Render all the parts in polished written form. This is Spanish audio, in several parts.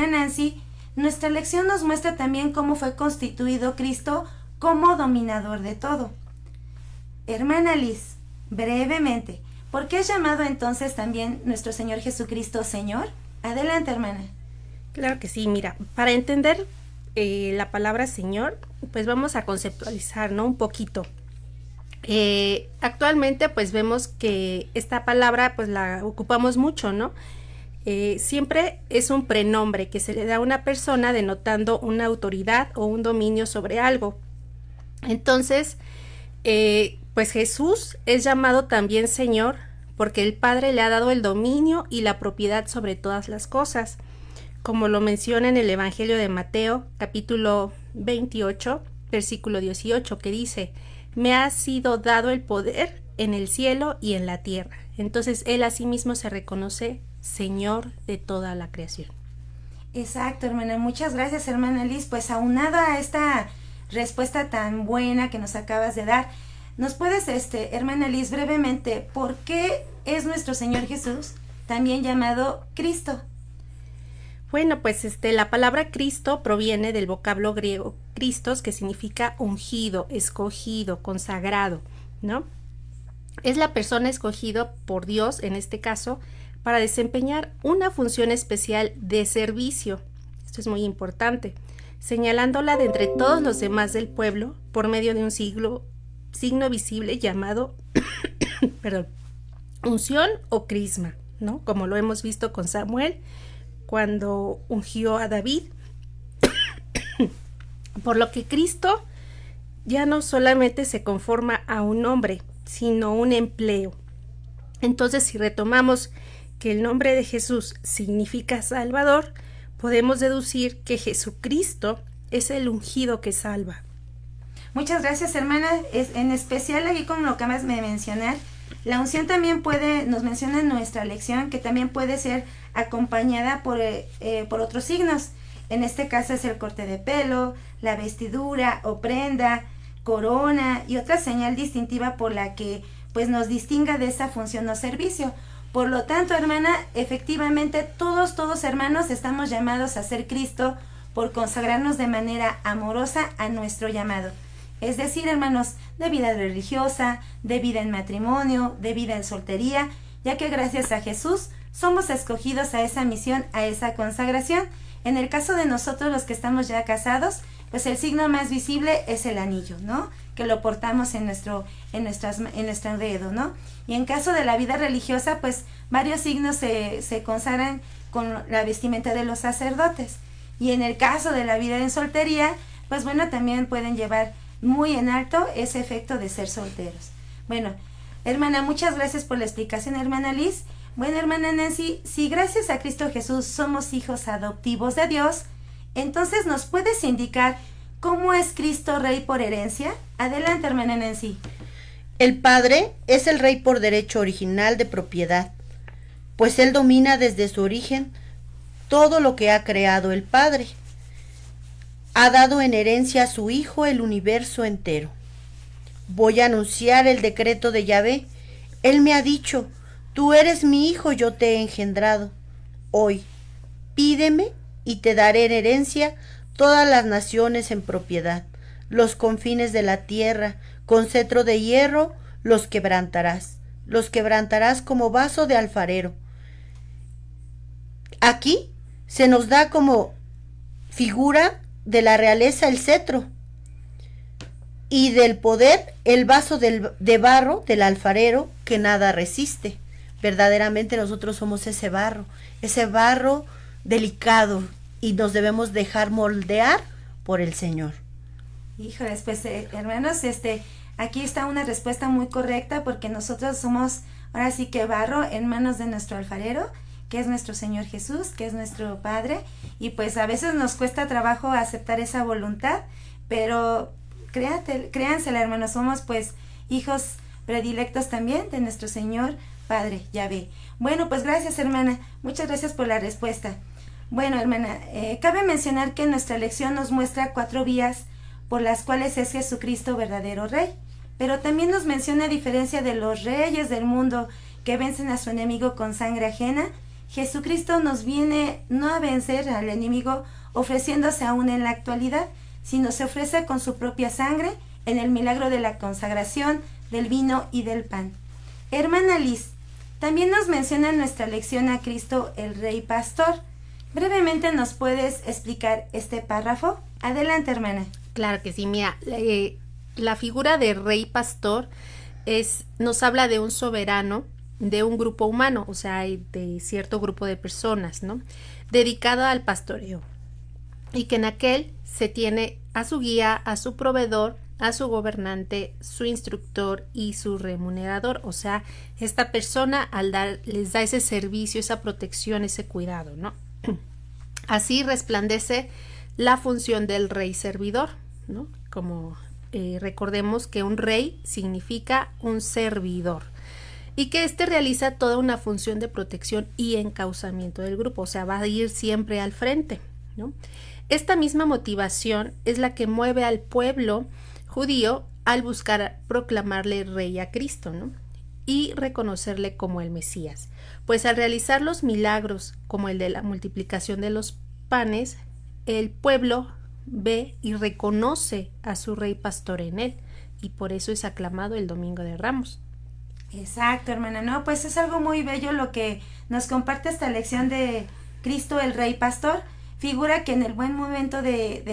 hermana Nancy, nuestra lección nos muestra también cómo fue constituido Cristo como dominador de todo. Hermana Liz, brevemente, ¿por qué es llamado entonces también nuestro Señor Jesucristo Señor? Adelante, hermana. Claro que sí, mira, para entender la palabra Señor, pues vamos a conceptualizar, ¿no? Un poquito. Actualmente pues vemos que esta palabra pues la ocupamos mucho, ¿no? Siempre es un prenombre que se le da a una persona denotando una autoridad o un dominio sobre algo. Entonces, pues Jesús es llamado también Señor porque el Padre le ha dado el dominio y la propiedad sobre todas las cosas, como lo menciona en el Evangelio de Mateo, capítulo 28, versículo 18, que dice: me ha sido dado el poder en el cielo y en la tierra. Entonces Él asimismo se reconoce Señor de toda la creación. Exacto, hermana. Muchas gracias, hermana Liz. Pues aunado a esta respuesta tan buena que nos acabas de dar, ¿nos puedes, hermana Liz, brevemente, por qué es nuestro Señor Jesús también llamado Cristo? Bueno, pues la palabra Cristo proviene del vocablo griego Christos, que significa ungido, escogido, consagrado, ¿no? Es la persona escogida por Dios, en este caso, para desempeñar una función especial de servicio. Esto es muy importante, señalándola de entre todos los demás del pueblo por medio de un signo visible llamado unción o crisma, ¿no? Como lo hemos visto con Samuel cuando ungió a David. Por lo que Cristo ya no solamente se conforma a un nombre, sino un empleo. Entonces, si retomamos que el nombre de Jesús significa Salvador, podemos deducir que Jesucristo es el ungido que salva. Muchas gracias, hermana. En especial aquí con lo que acabas de mencionar, la unción también nos menciona en nuestra lección que también puede ser acompañada por otros signos. En este caso es el corte de pelo, la vestidura o prenda, corona y otra señal distintiva por la que pues nos distinga de esa función o servicio. Por lo tanto, hermana, efectivamente todos hermanos estamos llamados a ser Cristo por consagrarnos de manera amorosa a nuestro llamado. Es decir, hermanos, de vida religiosa, de vida en matrimonio, de vida en soltería, ya que gracias a Jesús somos escogidos a esa misión, a esa consagración. En el caso de nosotros los que estamos ya casados, pues el signo más visible es el anillo, ¿no? Que lo portamos en nuestro dedo, ¿no? Y en caso de la vida religiosa, pues varios signos se consagran con la vestimenta de los sacerdotes. Y en el caso de la vida en soltería, pues bueno, también pueden llevar muy en alto ese efecto de ser solteros. Bueno, hermana, muchas gracias por la explicación, hermana Liz. Bueno, hermana Nancy, si gracias a Cristo Jesús somos hijos adoptivos de Dios, entonces ¿nos puedes indicar cómo es Cristo Rey por herencia? Adelante, hermana Nancy. El Padre es el Rey por derecho original de propiedad, pues Él domina desde su origen todo lo que ha creado el Padre. Ha dado en herencia a su Hijo el universo entero. Voy a anunciar el decreto de Yahvé. Él me ha dicho: tú eres mi hijo, yo te he engendrado. Hoy, pídeme y te daré en herencia todas las naciones en propiedad, los confines de la tierra, con cetro de hierro los quebrantarás como vaso de alfarero. Aquí se nos da como figura de la realeza el cetro y del poder el vaso de barro del alfarero que nada resiste. Verdaderamente nosotros somos ese barro delicado y nos debemos dejar moldear por el Señor. Híjoles, pues hermanos, aquí está una respuesta muy correcta porque nosotros somos ahora sí que barro en manos de nuestro alfarero, que es nuestro Señor Jesús, que es nuestro Padre, y pues a veces nos cuesta trabajo aceptar esa voluntad, pero créansela, hermanos, somos pues hijos predilectos también de nuestro Señor Padre Yahvé. Bueno, pues gracias, hermana, muchas gracias por la respuesta. Bueno, hermana, cabe mencionar que nuestra lección nos muestra 4 vías por las cuales es Jesucristo verdadero Rey, pero también nos menciona, a diferencia de los reyes del mundo que vencen a su enemigo con sangre ajena, Jesucristo nos viene no a vencer al enemigo ofreciéndose aún en la actualidad, sino se ofrece con su propia sangre en el milagro de la consagración del vino y del pan. Hermana Liz, también nos menciona en nuestra lección a Cristo el Rey Pastor. Brevemente nos puedes explicar este párrafo. Adelante, hermana. Claro que sí, mira, la figura de Rey Pastor nos habla de un soberano de un grupo humano, o sea, de cierto grupo de personas, ¿no? Dedicado al pastoreo. Y que en aquel se tiene a su guía, a su proveedor, a su gobernante, su instructor y su remunerador. O sea, esta persona les da ese servicio, esa protección, ese cuidado, ¿no? Así resplandece la función del rey servidor, ¿no? Como recordemos que un rey significa un servidor y que realiza toda una función de protección y encauzamiento del grupo, o sea, va a ir siempre al frente, ¿no? Esta misma motivación es la que mueve al pueblo judío al buscar proclamarle rey a Cristo, ¿no? Y reconocerle como el Mesías, pues al realizar los milagros como el de la multiplicación de los panes, el pueblo ve y reconoce a su rey pastor en él, y por eso es aclamado el Domingo de Ramos. Exacto, hermana, no, pues es algo muy bello lo que nos comparte esta lección de Cristo el Rey Pastor, figura que en el buen momento de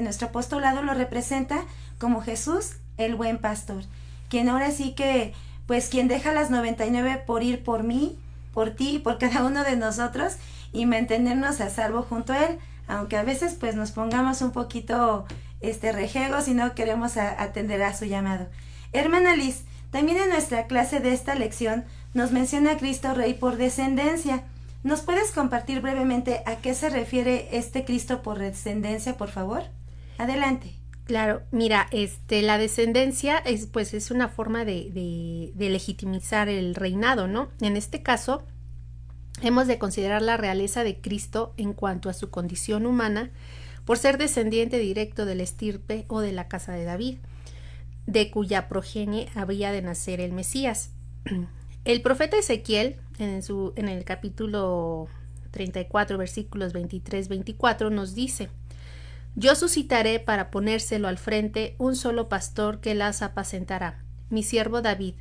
nuestro apostolado lo representa como Jesús el buen pastor, quien ahora sí que, pues quien deja las 99 por ir por mí, por ti, por cada uno de nosotros y mantenernos a salvo junto a él, aunque a veces pues nos pongamos un poquito rejegos y no queremos atender a su llamado. Hermana Liz, también en nuestra clase de esta lección nos menciona a Cristo Rey por descendencia. ¿Nos puedes compartir brevemente a qué se refiere este Cristo por descendencia, por favor? Adelante. Claro, mira, la descendencia es una forma de legitimizar el reinado, ¿no? En este caso, hemos de considerar la realeza de Cristo en cuanto a su condición humana, por ser descendiente directo de la estirpe o de la casa de David, de cuya progenie habría de nacer el Mesías. El profeta Ezequiel, en el capítulo 34, versículos 23-24, nos dice: Yo suscitaré para ponérselo al frente un solo pastor que las apacentará, mi siervo David.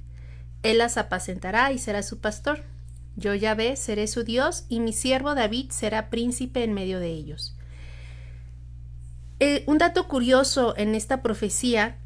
Él las apacentará y será su pastor. Yo, Yahvé, seré su Dios, y mi siervo David será príncipe en medio de ellos. Un dato curioso en esta profecía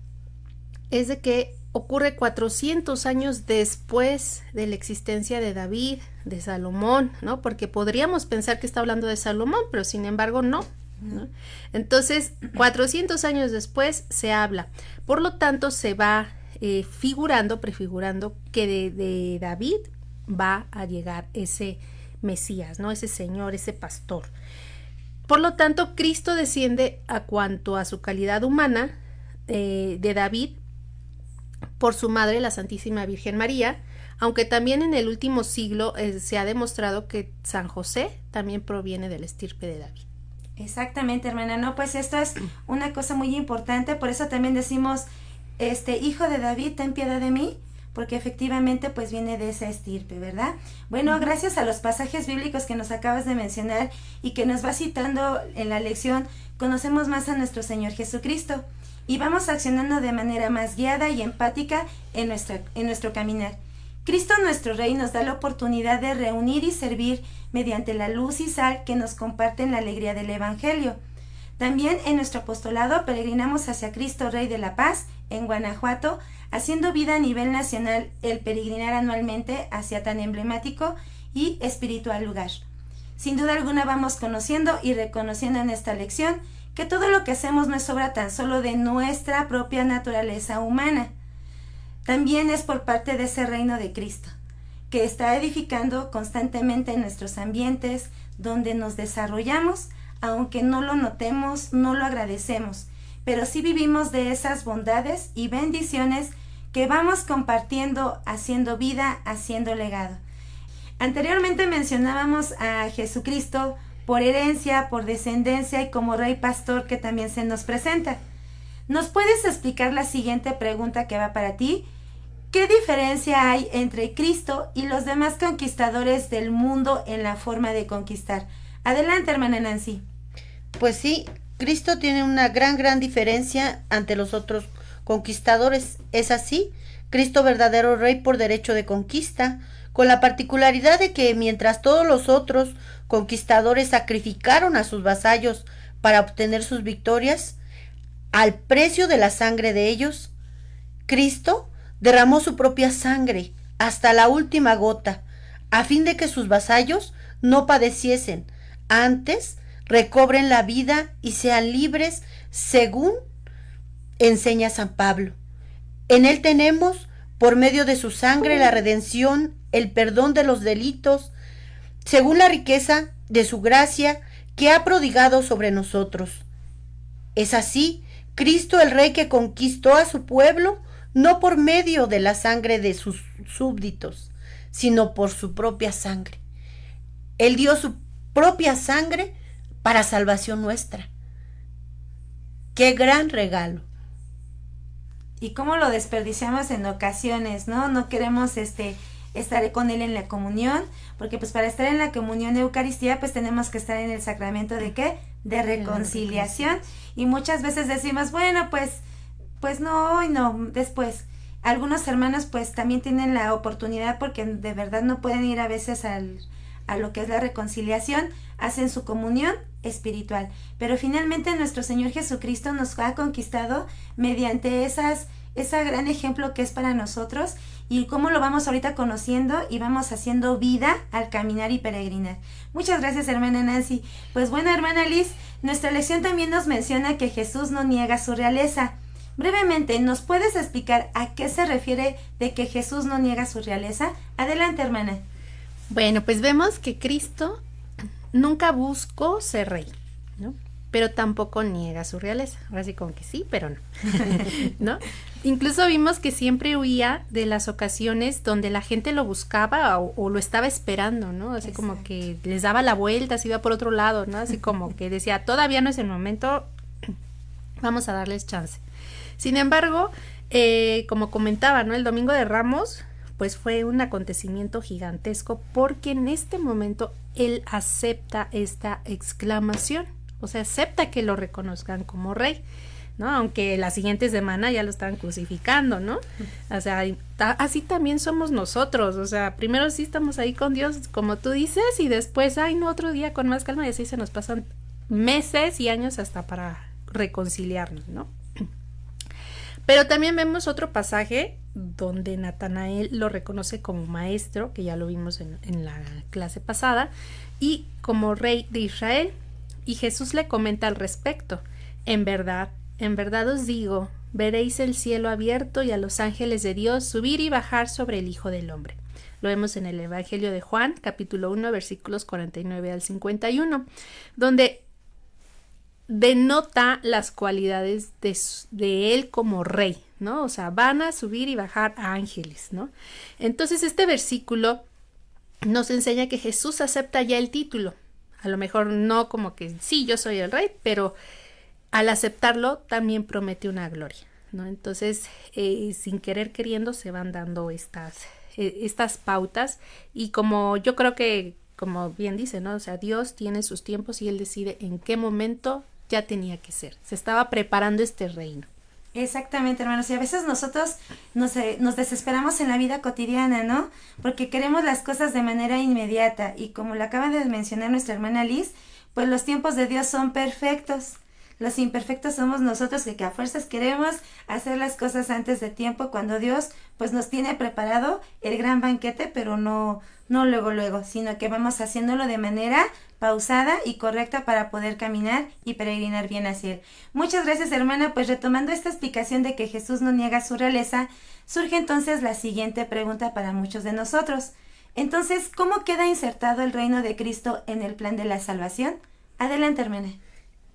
es de que ocurre 400 años después de la existencia de David, de Salomón, ¿no? Porque podríamos pensar que está hablando de Salomón, pero sin embargo no, ¿no? Entonces, 400 años después se habla. Por lo tanto, se va prefigurando que de David va a llegar ese Mesías, ¿no? Ese Señor, ese pastor. Por lo tanto, Cristo desciende a cuanto a su calidad humana de David por su madre, la Santísima Virgen María, aunque también en el último siglo se ha demostrado que San José también proviene del estirpe de David. Exactamente, hermana, no, pues esto es una cosa muy importante, por eso también decimos, hijo de David, ten piedad de mí, porque efectivamente pues viene de esa estirpe, ¿verdad? Bueno, gracias a los pasajes bíblicos que nos acabas de mencionar y que nos va citando en la lección, conocemos más a nuestro Señor Jesucristo y vamos accionando de manera más guiada y empática en nuestro caminar. Cristo nuestro Rey nos da la oportunidad de reunir y servir mediante la luz y sal que nos comparten la alegría del Evangelio. También en nuestro apostolado peregrinamos hacia Cristo Rey de la Paz en Guanajuato, haciendo vida a nivel nacional el peregrinar anualmente hacia tan emblemático y espiritual lugar. Sin duda alguna vamos conociendo y reconociendo en esta lección que todo lo que hacemos no es obra tan solo de nuestra propia naturaleza humana. También es por parte de ese reino de Cristo, que está edificando constantemente en nuestros ambientes, donde nos desarrollamos, aunque no lo notemos, no lo agradecemos, pero sí vivimos de esas bondades y bendiciones que vamos compartiendo, haciendo vida, haciendo legado. Anteriormente mencionábamos a Jesucristo por herencia, por descendencia y como Rey Pastor que también se nos presenta. ¿Nos puedes explicar la siguiente pregunta que va para ti? ¿qué diferencia hay entre Cristo y los demás conquistadores del mundo en la forma de conquistar? Adelante, hermana Nancy. Pues sí, Cristo tiene una gran diferencia ante los otros conquistadores. Es así, Cristo verdadero rey por derecho de conquista, con la particularidad de que mientras todos los otros conquistadores sacrificaron a sus vasallos para obtener sus victorias, al precio de la sangre de ellos, Cristo derramó su propia sangre hasta la última gota, a fin de que sus vasallos no padeciesen, antes recobren la vida y sean libres, según enseña San Pablo. En él tenemos, por medio de su sangre, la redención, el perdón de los delitos, según la riqueza de su gracia que ha prodigado sobre nosotros. Es así, Cristo el Rey que conquistó a su pueblo, no por medio de la sangre de sus súbditos, sino por su propia sangre. Él dio su propia sangre para salvación nuestra. ¡Qué gran regalo! Y cómo lo desperdiciamos en ocasiones, ¿no? No queremos estar con él en la comunión, porque pues para estar en la comunión de Eucaristía pues tenemos que estar en el sacramento de ¿qué? De reconciliación. Y muchas veces decimos, bueno, pues no, hoy no, después. Algunos hermanos pues también tienen la oportunidad, porque de verdad no pueden ir a veces a lo que es la reconciliación, hacen su comunión espiritual. Pero finalmente nuestro Señor Jesucristo nos ha conquistado mediante ese gran ejemplo que es para nosotros, y cómo lo vamos ahorita conociendo y vamos haciendo vida al caminar y peregrinar. Muchas gracias, hermana Nancy. Pues bueno, hermana Liz, nuestra lección también nos menciona que Jesús no niega su realeza. Brevemente, ¿nos puedes explicar a qué se refiere de que Jesús no niega su realeza? Adelante, hermana. Bueno, pues vemos que Cristo nunca buscó ser rey, ¿no? Pero tampoco niega su realeza. Ahora sí como que sí, pero no, ¿no? Incluso vimos que siempre huía de las ocasiones donde la gente lo buscaba o lo estaba esperando, ¿no? Así Exacto. Como que les daba la vuelta, se iba por otro lado, ¿no? Así como que decía, todavía no es el momento, vamos a darles chance. Sin embargo, como comentaba, ¿no? El Domingo de Ramos, pues fue un acontecimiento gigantesco, porque en este momento él acepta esta exclamación, o sea, acepta que lo reconozcan como rey, ¿no? Aunque la siguiente semana ya lo estaban crucificando, ¿no? O sea, así también somos nosotros, o sea, primero sí estamos ahí con Dios, como tú dices, y después, ay, no, otro día con más calma, y así se nos pasan meses y años hasta para reconciliarnos, ¿no? Pero también vemos otro pasaje donde Natanael lo reconoce como maestro, que ya lo vimos en la clase pasada, y como rey de Israel. Y Jesús le comenta al respecto: en verdad os digo, veréis el cielo abierto y a los ángeles de Dios subir y bajar sobre el Hijo del Hombre. Lo vemos en el Evangelio de Juan, capítulo 1, versículos 49 al 51, donde denota las cualidades de él como rey, ¿no? O sea, van a subir y bajar a ángeles, ¿no? Entonces este versículo nos enseña que Jesús acepta ya el título. A lo mejor no como que sí, yo soy el rey, pero al aceptarlo también promete una gloria, ¿no? Entonces, sin querer queriendo se van dando estas pautas, y como yo creo que, como bien dice, ¿no? O sea, Dios tiene sus tiempos y él decide en qué momento ya tenía que ser. Se estaba preparando este reino. Exactamente, hermanos, y a veces nosotros nos desesperamos en la vida cotidiana, ¿no? Porque queremos las cosas de manera inmediata, y como lo acaba de mencionar nuestra hermana Liz, pues los tiempos de Dios son perfectos. Los imperfectos somos nosotros, que a fuerzas queremos hacer las cosas antes de tiempo, cuando Dios pues nos tiene preparado el gran banquete, pero no luego, sino que vamos haciéndolo de manera pausada y correcta para poder caminar y peregrinar bien hacia él. Muchas gracias, hermana. Pues retomando esta explicación de que Jesús no niega su realeza, surge entonces la siguiente pregunta para muchos de nosotros. Entonces, ¿cómo queda insertado el reino de Cristo en el plan de la salvación? Adelante, hermana.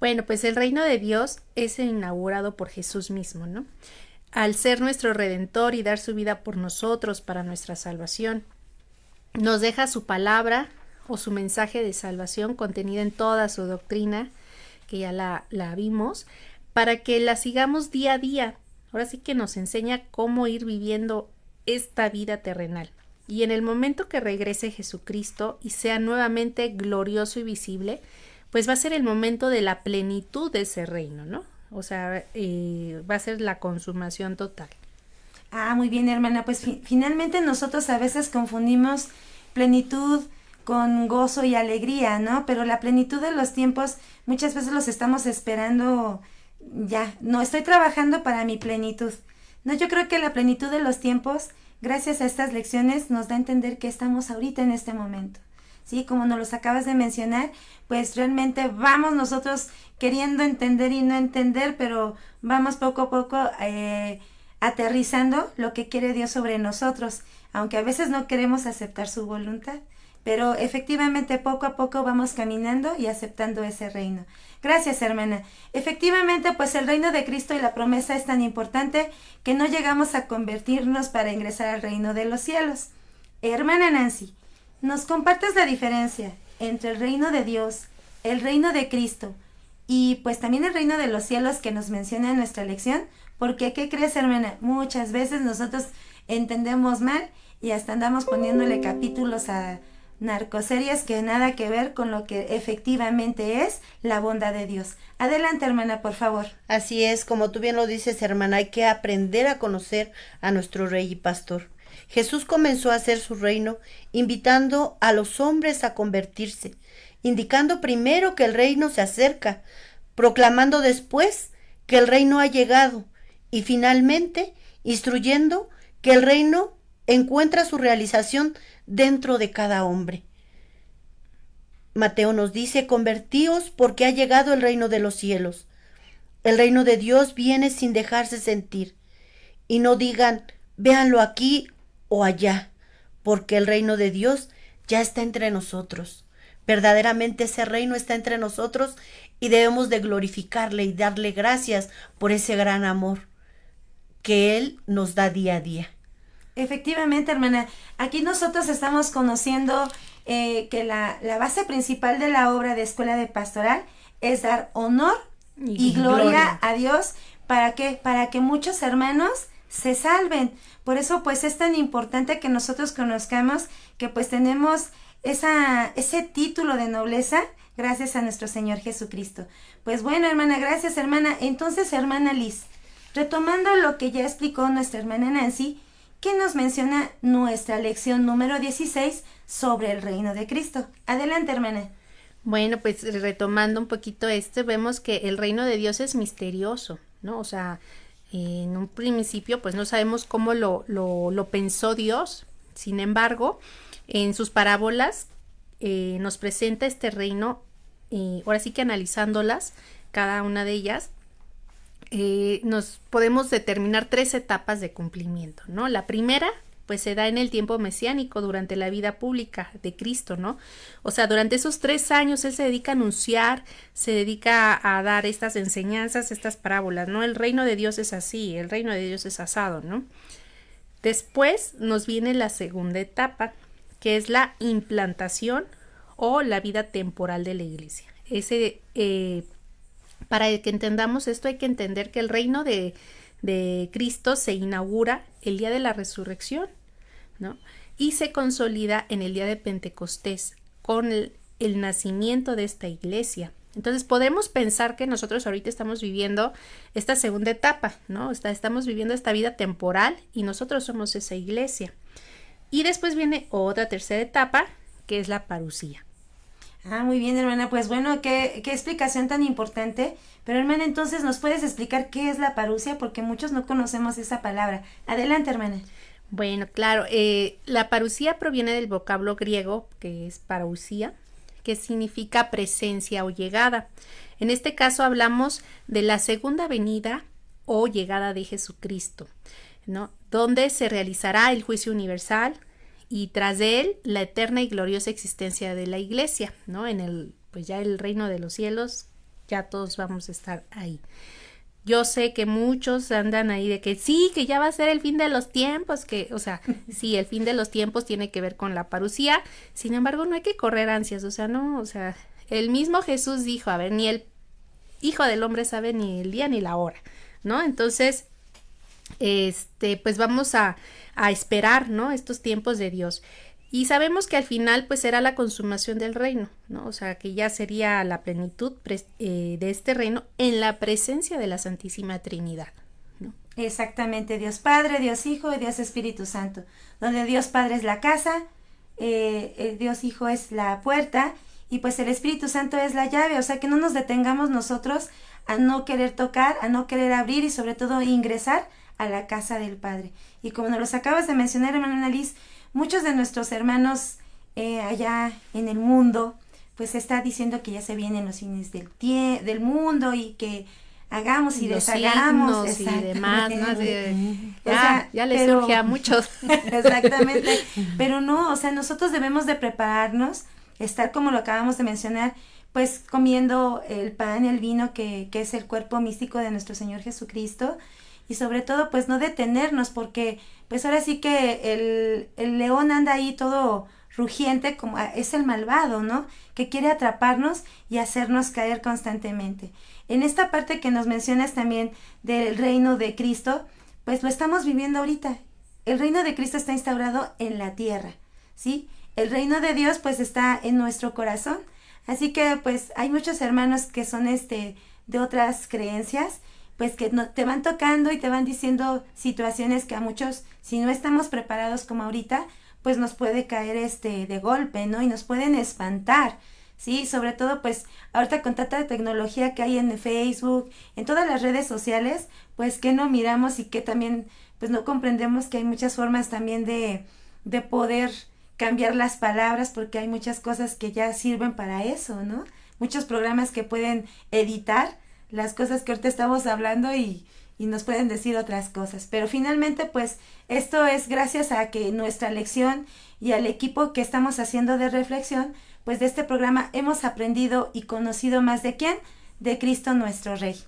Bueno, pues el reino de Dios es inaugurado por Jesús mismo, ¿no? Al ser nuestro Redentor y dar su vida por nosotros para nuestra salvación, nos deja su palabra o su mensaje de salvación contenida en toda su doctrina, que ya la vimos, para que la sigamos día a día. Ahora sí que nos enseña cómo ir viviendo esta vida terrenal. Y en el momento que regrese Jesucristo y sea nuevamente glorioso y visible, pues va a ser el momento de la plenitud de ese reino, ¿no? O sea, va a ser la consumación total. Ah, muy bien, hermana. Pues finalmente nosotros a veces confundimos plenitud con gozo y alegría, ¿no? Pero la plenitud de los tiempos muchas veces los estamos esperando ya. No, estoy trabajando para mi plenitud. No, yo creo que la plenitud de los tiempos, gracias a estas lecciones, nos da a entender que estamos ahorita en este momento. Sí, como nos los acabas de mencionar, pues realmente vamos nosotros queriendo entender y no entender, pero vamos poco a poco aterrizando lo que quiere Dios sobre nosotros, aunque a veces no queremos aceptar su voluntad, pero efectivamente poco a poco vamos caminando y aceptando ese reino. Gracias, hermana. Efectivamente, pues el reino de Cristo y la promesa es tan importante que no llegamos a convertirnos para ingresar al reino de los cielos. Hermana Nancy, ¿nos compartes la diferencia entre el reino de Dios, el reino de Cristo y pues también el reino de los cielos que nos menciona en nuestra lección? Porque, ¿qué crees, hermana? Muchas veces nosotros entendemos mal y hasta andamos poniéndole capítulos a narcoseries que nada que ver con lo que efectivamente es la bondad de Dios. Adelante, hermana, por favor. Así es, como tú bien lo dices, hermana, hay que aprender a conocer a nuestro Rey y Pastor. Jesús comenzó a hacer su reino, invitando a los hombres a convertirse, indicando primero que el reino se acerca, proclamando después que el reino ha llegado y finalmente instruyendo que el reino encuentra su realización dentro de cada hombre. Mateo nos dice: convertíos porque ha llegado el reino de los cielos. El reino de Dios viene sin dejarse sentir. Y no digan, véanlo aquí o allá, porque el reino de Dios ya está entre nosotros. Verdaderamente ese reino está entre nosotros y debemos de glorificarle y darle gracias por ese gran amor que Él nos da día a día. Efectivamente, hermana, aquí nosotros estamos conociendo que la base principal de la obra de Escuela de Pastoral es dar honor y gloria a Dios. ¿Para qué? Para que muchos hermanos se salven. Por eso pues es tan importante que nosotros conozcamos que pues tenemos ese título de nobleza gracias a nuestro Señor Jesucristo. Pues bueno, hermana, gracias, hermana. Entonces, hermana Liz, retomando lo que ya explicó nuestra hermana Nancy, ¿qué nos menciona nuestra lección número 16 sobre el reino de Cristo? Adelante, hermana. Bueno, pues retomando un poquito vemos que el reino de Dios es misterioso, ¿no? O sea, en un principio pues no sabemos cómo lo pensó Dios. Sin embargo, en sus parábolas nos presenta este reino, ahora sí que analizándolas, cada una de ellas, nos podemos determinar 3 etapas de cumplimiento, ¿no? La primera, pues se da en el tiempo mesiánico, durante la vida pública de Cristo, ¿no? O sea, durante esos 3 años Él se dedica a anunciar, se dedica a dar estas enseñanzas, estas parábolas, ¿no? El reino de Dios es así, el reino de Dios es asado, ¿no? Después nos viene la segunda etapa, que es la implantación o la vida temporal de la iglesia. Para que entendamos esto hay que entender que el reino de Cristo se inaugura el día de la resurrección, ¿no? Y se consolida en el día de Pentecostés con el nacimiento de esta iglesia. Entonces podemos pensar que nosotros ahorita estamos viviendo esta segunda etapa, ¿no? Estamos viviendo esta vida temporal y nosotros somos esa iglesia. Y después viene otra tercera etapa, que es la parusía. Ah, muy bien, hermana. Pues bueno, qué explicación tan importante. Pero, hermana, entonces, ¿nos puedes explicar qué es la parusia? Porque muchos no conocemos esa palabra. Adelante, hermana. Bueno, claro. La parusía proviene del vocablo griego, que es parousia, que significa presencia o llegada. En este caso hablamos de la segunda venida o llegada de Jesucristo, ¿no? Donde se realizará el juicio universal y tras de él la eterna y gloriosa existencia de la iglesia, ¿no? Pues ya el reino de los cielos, ya todos vamos a estar ahí. Yo sé que muchos andan ahí de que sí, que ya va a ser el fin de los tiempos, o sea, sí, el fin de los tiempos tiene que ver con la parusía. Sin embargo, no hay que correr ansias, o sea, no, o sea, el mismo Jesús dijo, a ver, ni el Hijo del Hombre sabe ni el día ni la hora, ¿no? Entonces, pues vamos a esperar, ¿no? Estos tiempos de Dios. Y sabemos que al final pues será la consumación del reino, ¿no? O sea, que ya sería la plenitud de este reino en la presencia de la Santísima Trinidad, ¿no? Exactamente, Dios Padre, Dios Hijo y Dios Espíritu Santo, donde Dios Padre es la casa, el Dios Hijo es la puerta y pues el Espíritu Santo es la llave, o sea que no nos detengamos nosotros a no querer tocar, a no querer abrir y sobre todo ingresar a la casa del Padre. Y como nos los acabas de mencionar, hermana Liz, muchos de nuestros hermanos allá en el mundo, pues está diciendo que ya se vienen los fines del mundo y que hagamos y los deshagamos y demás, ¿no? Ya les pero, surge a muchos. Exactamente, pero no, o sea, nosotros debemos de prepararnos, estar como lo acabamos de mencionar, pues comiendo el pan, el vino que es el cuerpo místico de nuestro Señor Jesucristo, y sobre todo pues no detenernos, porque pues ahora sí que el león anda ahí todo rugiente, como es el malvado, ¿no? Que quiere atraparnos y hacernos caer constantemente. En esta parte que nos mencionas también del reino de Cristo, pues lo estamos viviendo ahorita. El reino de Cristo está instaurado en la tierra, ¿sí? El reino de Dios pues está en nuestro corazón. Así que pues hay muchos hermanos que son de otras creencias, pues que no, te van tocando y te van diciendo situaciones que a muchos, si no estamos preparados como ahorita, pues nos puede caer de golpe, ¿no? Y nos pueden espantar, ¿sí? Sobre todo, pues, ahorita con tanta tecnología que hay en Facebook, en todas las redes sociales, pues, que no miramos y que también, pues, no comprendemos que hay muchas formas también de poder cambiar las palabras, porque hay muchas cosas que ya sirven para eso, ¿no? Muchos programas que pueden editar las cosas que ahorita estamos hablando y nos pueden decir otras cosas, pero finalmente pues esto es gracias a que nuestra lección y al equipo que estamos haciendo de reflexión, pues de este programa hemos aprendido y conocido más de quién, de Cristo nuestro Rey.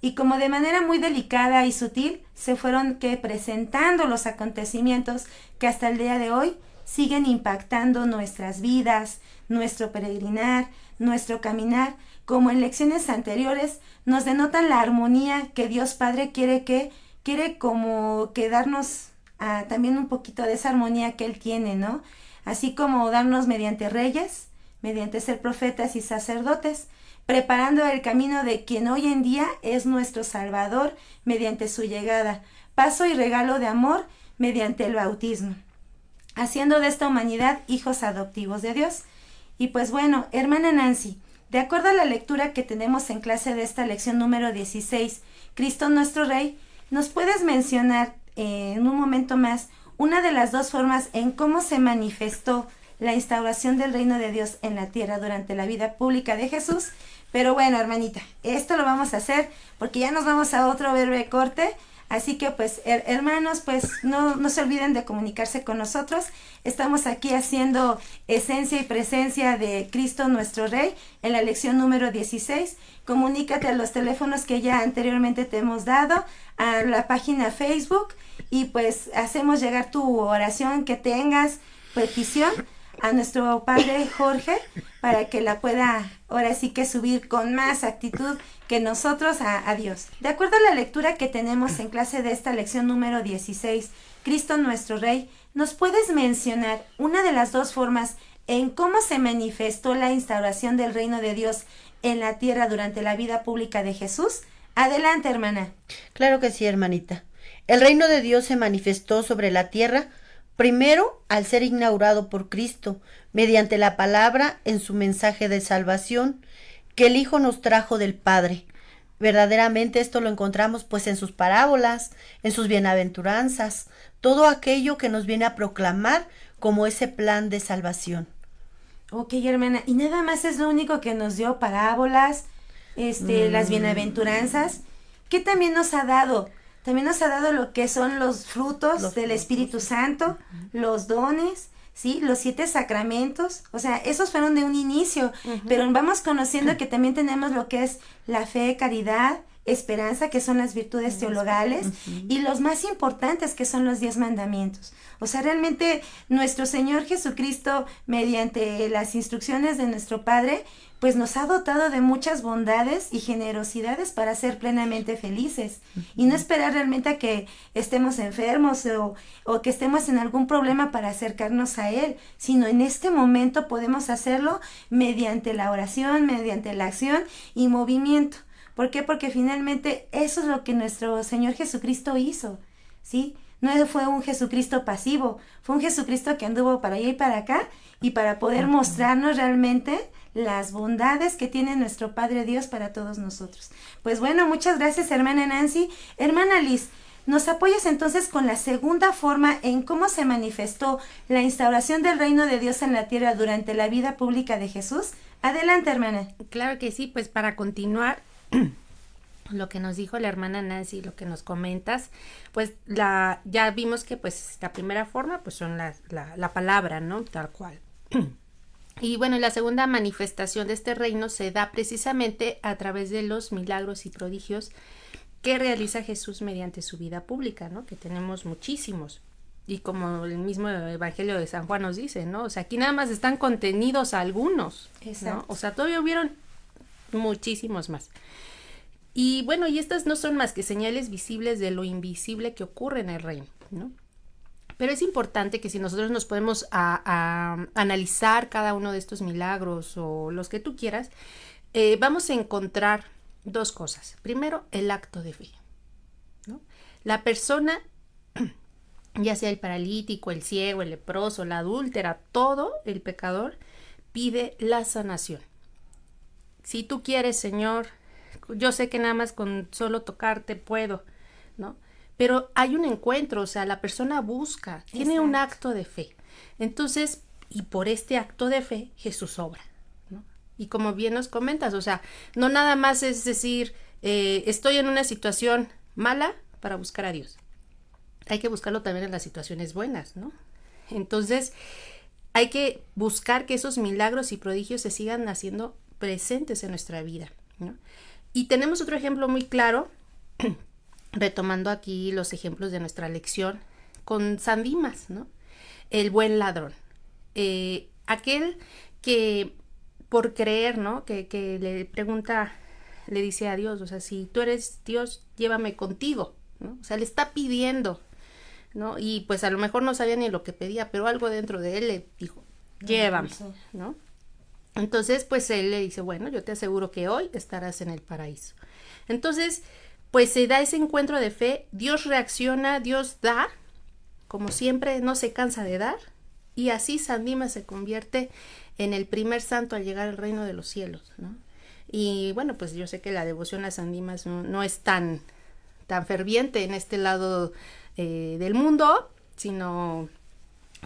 Y como de manera muy delicada y sutil se fueron presentando los acontecimientos que hasta el día de hoy siguen impactando nuestras vidas, nuestro peregrinar, nuestro caminar, como en lecciones anteriores nos denotan la armonía que Dios Padre quiere como que darnos también un poquito de esa armonía que Él tiene, ¿no? Así como darnos mediante reyes, mediante ser profetas y sacerdotes, preparando el camino de quien hoy en día es nuestro Salvador mediante su llegada, paso y regalo de amor mediante el bautismo, haciendo de esta humanidad hijos adoptivos de Dios. Y pues bueno, hermana Nancy, de acuerdo a la lectura que tenemos en clase de esta lección número 16, Cristo nuestro Rey, ¿nos puedes mencionar en un momento más una de las dos formas en cómo se manifestó la instauración del reino de Dios en la tierra durante la vida pública de Jesús? Pero bueno, hermanita, esto lo vamos a hacer porque ya nos vamos a otro breve corte. Así que pues hermanos, pues no se olviden de comunicarse con nosotros. Estamos aquí haciendo esencia y presencia de Cristo nuestro Rey en la lección número 16. Comunícate a los teléfonos que ya anteriormente te hemos dado, a la página Facebook, y pues hacemos llegar tu oración que tengas, petición, a nuestro padre Jorge para que la pueda ahora sí que subir con más actitud que nosotros a Dios. De acuerdo a la lectura que tenemos en clase de esta lección número 16, Cristo nuestro Rey, ¿nos puedes mencionar una de las dos formas en cómo se manifestó la instauración del reino de Dios en la tierra durante la vida pública de Jesús? Adelante, hermana. Claro que sí, hermanita. El reino de Dios se manifestó sobre la tierra primero al ser inaugurado por Cristo, mediante la palabra en su mensaje de salvación, que el Hijo nos trajo del Padre. Verdaderamente esto lo encontramos pues en sus parábolas, en sus bienaventuranzas, todo aquello que nos viene a proclamar como ese plan de salvación. Ok, hermana, y nada más es lo único que nos dio parábolas, las bienaventuranzas. ¿Qué también nos ha dado? También nos ha dado lo que son los frutos del Espíritu Santo, los dones, ¿sí? Los 7 sacramentos, o sea, esos fueron de un inicio, pero vamos conociendo que también tenemos lo que es la fe, caridad esperanza, que son las virtudes teologales, y los más importantes, que son los 10 mandamientos. O sea, realmente nuestro Señor Jesucristo, mediante las instrucciones de nuestro Padre, pues nos ha dotado de muchas bondades y generosidades para ser plenamente felices, y no esperar realmente a que estemos enfermos o que estemos en algún problema para acercarnos a Él, sino en este momento podemos hacerlo mediante la oración, mediante la acción y movimiento. ¿Por qué? Porque finalmente eso es lo que nuestro Señor Jesucristo hizo, ¿sí? No fue un Jesucristo pasivo, fue un Jesucristo que anduvo para allá y para acá, y para poder mostrarnos realmente las bondades que tiene nuestro Padre Dios para todos nosotros. Pues bueno, muchas gracias, hermana Nancy. Hermana Liz, ¿nos apoyas entonces con la segunda forma en cómo se manifestó la instauración del reino de Dios en la tierra durante la vida pública de Jesús? Adelante, hermana. Claro que sí, pues para continuar lo que nos dijo la hermana Nancy, lo que nos comentas, pues ya vimos que pues la primera forma pues son la palabra, ¿no? Tal cual. Y bueno, la segunda manifestación de este reino se da precisamente a través de los milagros y prodigios que realiza Jesús mediante su vida pública, ¿no? Que tenemos muchísimos. Y como el mismo Evangelio de San Juan nos dice, ¿no? O sea, aquí nada más están contenidos algunos, ¿no? O sea, todavía hubieron muchísimos más. Y bueno, y estas no son más que señales visibles de lo invisible que ocurre en el reino, ¿no? Pero es importante que si nosotros nos podemos a analizar cada uno de estos milagros o los que tú quieras, vamos a encontrar dos cosas. Primero, el acto de fe, ¿no? La persona, ya sea el paralítico, el ciego, el leproso, la adúltera, todo el pecador pide la sanación. Si tú quieres, Señor, yo sé que nada más con solo tocarte puedo, ¿no? Pero hay un encuentro, o sea, la persona busca, tiene un acto de fe. Entonces, y por este acto de fe, Jesús obra, ¿no? Y como bien nos comentas, o sea, no nada más es decir, estoy en una situación mala para buscar a Dios. Hay que buscarlo también en las situaciones buenas, ¿no? Entonces, hay que buscar que esos milagros y prodigios se sigan haciendo presentes en nuestra vida, ¿no? Y tenemos otro ejemplo muy claro, retomando aquí los ejemplos de nuestra lección, con San Dimas, ¿no? El buen ladrón. Aquel que por creer, ¿no? Que le pregunta, le dice a Dios, o sea, si tú eres Dios, llévame contigo, ¿no? O sea, le está pidiendo, ¿no? Y pues a lo mejor no sabía ni lo que pedía, pero algo dentro de él le dijo, llévame, ¿no? Entonces, pues él le dice, bueno, yo te aseguro que hoy estarás en el paraíso. Entonces, pues se da ese encuentro de fe, Dios reacciona, Dios da, como siempre, no se cansa de dar, y así San Dimas se convierte en el primer santo al llegar al reino de los cielos, ¿no? Y bueno, pues yo sé que la devoción a San Dimas no es tan ferviente en este lado del mundo, sino,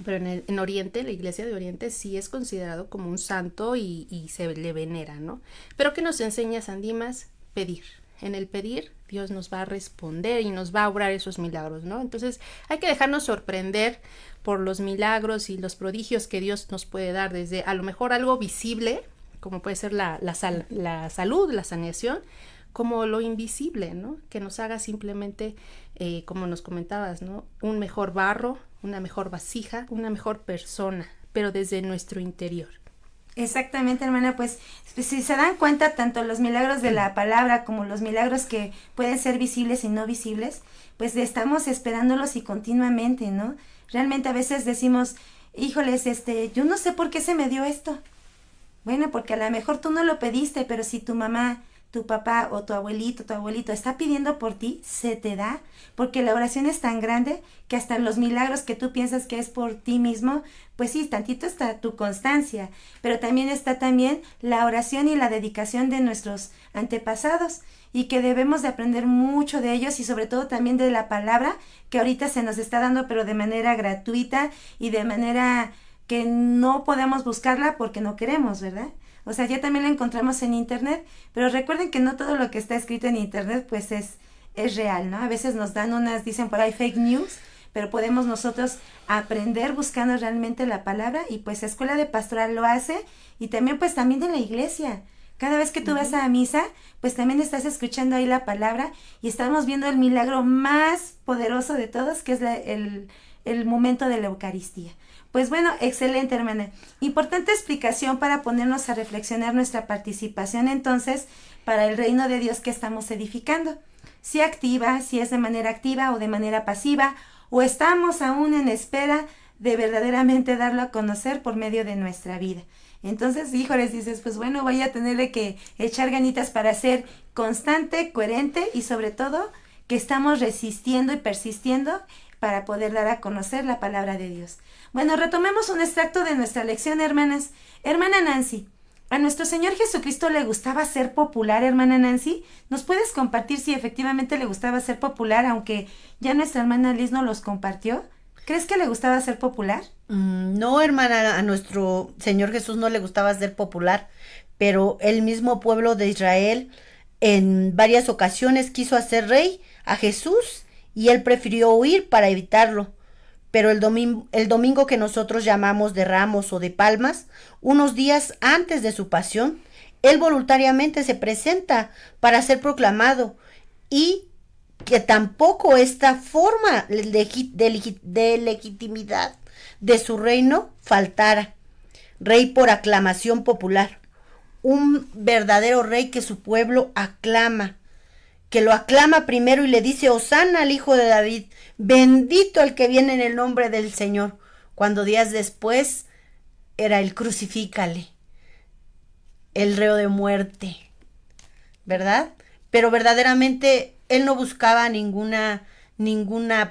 pero en Oriente, la Iglesia de Oriente sí es considerado como un santo y se le venera, ¿no? Pero ¿qué nos enseña San Dimas? Pedir. En el pedir, Dios nos va a responder y nos va a obrar esos milagros, ¿no? Entonces, hay que dejarnos sorprender por los milagros y los prodigios que Dios nos puede dar, desde a lo mejor algo visible, como puede ser la salud, la sanación, como lo invisible, ¿no? Que nos haga simplemente, como nos comentabas, ¿no? Un mejor barro, una mejor vasija, una mejor persona, pero desde nuestro interior. Exactamente, hermana, pues si se dan cuenta, tanto los milagros de la palabra como los milagros que pueden ser visibles y no visibles, pues estamos esperándolos y continuamente, ¿no? Realmente a veces decimos, híjoles, yo no sé por qué se me dio esto. Bueno, porque a lo mejor tú no lo pediste, pero si tu mamá, tu papá o tu abuelito está pidiendo por ti, se te da, porque la oración es tan grande que hasta los milagros que tú piensas que es por ti mismo, pues sí, tantito está tu constancia, pero también está la oración y la dedicación de nuestros antepasados, y que debemos de aprender mucho de ellos y sobre todo también de la palabra que ahorita se nos está dando, pero de manera gratuita y de manera que no podemos buscarla porque no queremos, ¿verdad? O sea, ya también la encontramos en internet, pero recuerden que no todo lo que está escrito en internet pues es real, ¿no? A veces nos dan dicen por ahí fake news, pero podemos nosotros aprender buscando realmente la palabra, y pues Escuela de Pastoral lo hace, y también pues también en la iglesia. Cada vez que tú vas a misa, pues también estás escuchando ahí la palabra y estamos viendo el milagro más poderoso de todos, que es el momento de la Eucaristía. Pues bueno, excelente, hermana. Importante explicación para ponernos a reflexionar nuestra participación entonces para el reino de Dios que estamos edificando. Si activa, si es de manera activa o de manera pasiva, o estamos aún en espera de verdaderamente darlo a conocer por medio de nuestra vida. Entonces, híjoles, dices, pues bueno, voy a tenerle que echar ganitas para ser constante, coherente y sobre todo que estamos resistiendo y persistiendo para poder dar a conocer la palabra de Dios. Bueno, retomemos un extracto de nuestra lección, hermanas. Hermana Nancy, ¿a nuestro Señor Jesucristo le gustaba ser popular, hermana Nancy? ¿Nos puedes compartir si efectivamente le gustaba ser popular, aunque ya nuestra hermana Liz no los compartió? ¿Crees que le gustaba ser popular? No, hermana, a nuestro Señor Jesús no le gustaba ser popular, pero el mismo pueblo de Israel en varias ocasiones quiso hacer rey a Jesús y él prefirió huir para evitarlo. Pero el domingo que nosotros llamamos de Ramos o de Palmas, unos días antes de su pasión, él voluntariamente se presenta para ser proclamado y que tampoco esta forma de legitimidad de su reino faltara. Rey por aclamación popular, un verdadero rey que su pueblo aclama, que lo aclama primero y le dice: Hosana al Hijo de David, bendito el que viene en el nombre del Señor, cuando días después era el crucifícale, el reo de muerte, ¿verdad? Pero verdaderamente él no buscaba ninguna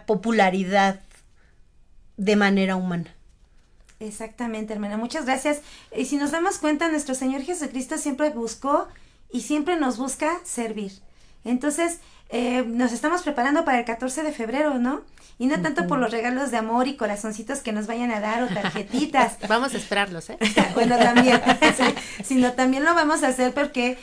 popularidad de manera humana. Exactamente, hermana, muchas gracias. Y si nos damos cuenta, nuestro Señor Jesucristo siempre buscó y siempre nos busca servir. Entonces, nos estamos preparando para el 14 de febrero, ¿no? Y no tanto por los regalos de amor y corazoncitos que nos vayan a dar o tarjetitas. Vamos a esperarlos, ¿eh? Bueno, también, sí, sino también lo vamos a hacer porque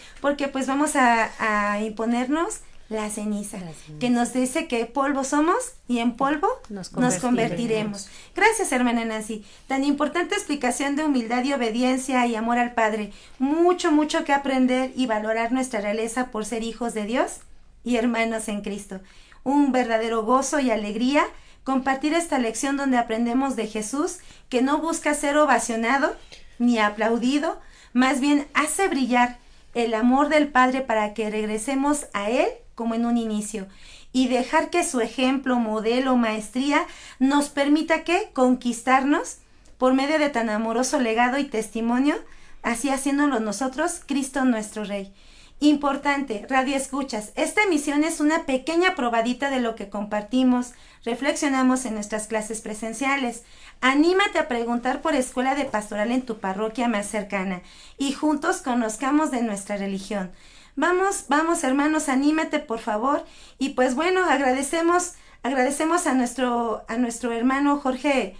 pues vamos a imponernos la ceniza, que nos dice que polvo somos y en polvo nos convertiremos. Gracias, hermana Nancy. Tan importante explicación de humildad y obediencia y amor al Padre. Mucho que aprender y valorar nuestra realeza por ser hijos de Dios y hermanos en Cristo. Un verdadero gozo y alegría compartir esta lección donde aprendemos de Jesús, que no busca ser ovacionado ni aplaudido, más bien hace brillar el amor del Padre para que regresemos a Él como en un inicio, y dejar que su ejemplo, modelo, maestría nos permita que conquistarnos por medio de tan amoroso legado y testimonio, así haciéndolo nosotros, Cristo nuestro Rey. Importante, radio escuchas, esta emisión es una pequeña probadita de lo que compartimos, reflexionamos en nuestras clases presenciales. Anímate a preguntar por escuela de pastoral en tu parroquia más cercana y juntos conozcamos de nuestra religión. Vamos hermanos, anímate por favor. Y pues bueno, agradecemos a nuestro hermano Jorge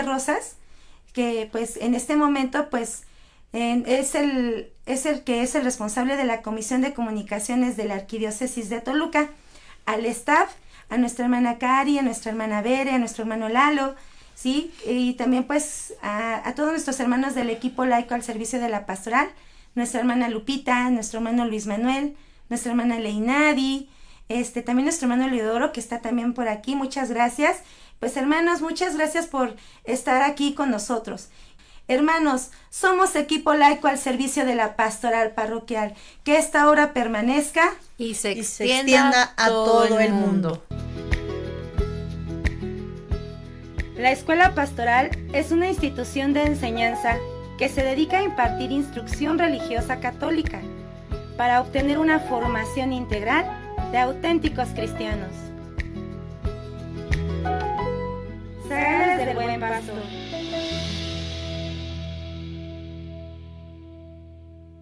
Rosas, que pues en este momento pues es el que es el responsable de la Comisión de Comunicaciones de la Arquidiócesis de Toluca, al staff, a nuestra hermana Cari, a nuestra hermana Bere, a nuestro hermano Lalo, ¿sí? Y también pues a todos nuestros hermanos del equipo laico al servicio de la pastoral, nuestra hermana Lupita, nuestro hermano Luis Manuel, nuestra hermana Leinadi, también nuestro hermano Leodoro, que está también por aquí. Muchas gracias. Pues hermanos, muchas gracias por estar aquí con nosotros. Hermanos, somos equipo laico al servicio de la pastoral parroquial. Que esta hora permanezca y se extienda a todo el mundo. La Escuela Pastoral es una institución de enseñanza que se dedica a impartir instrucción religiosa católica para obtener una formación integral de auténticos cristianos. Sagales del Buen Pastor.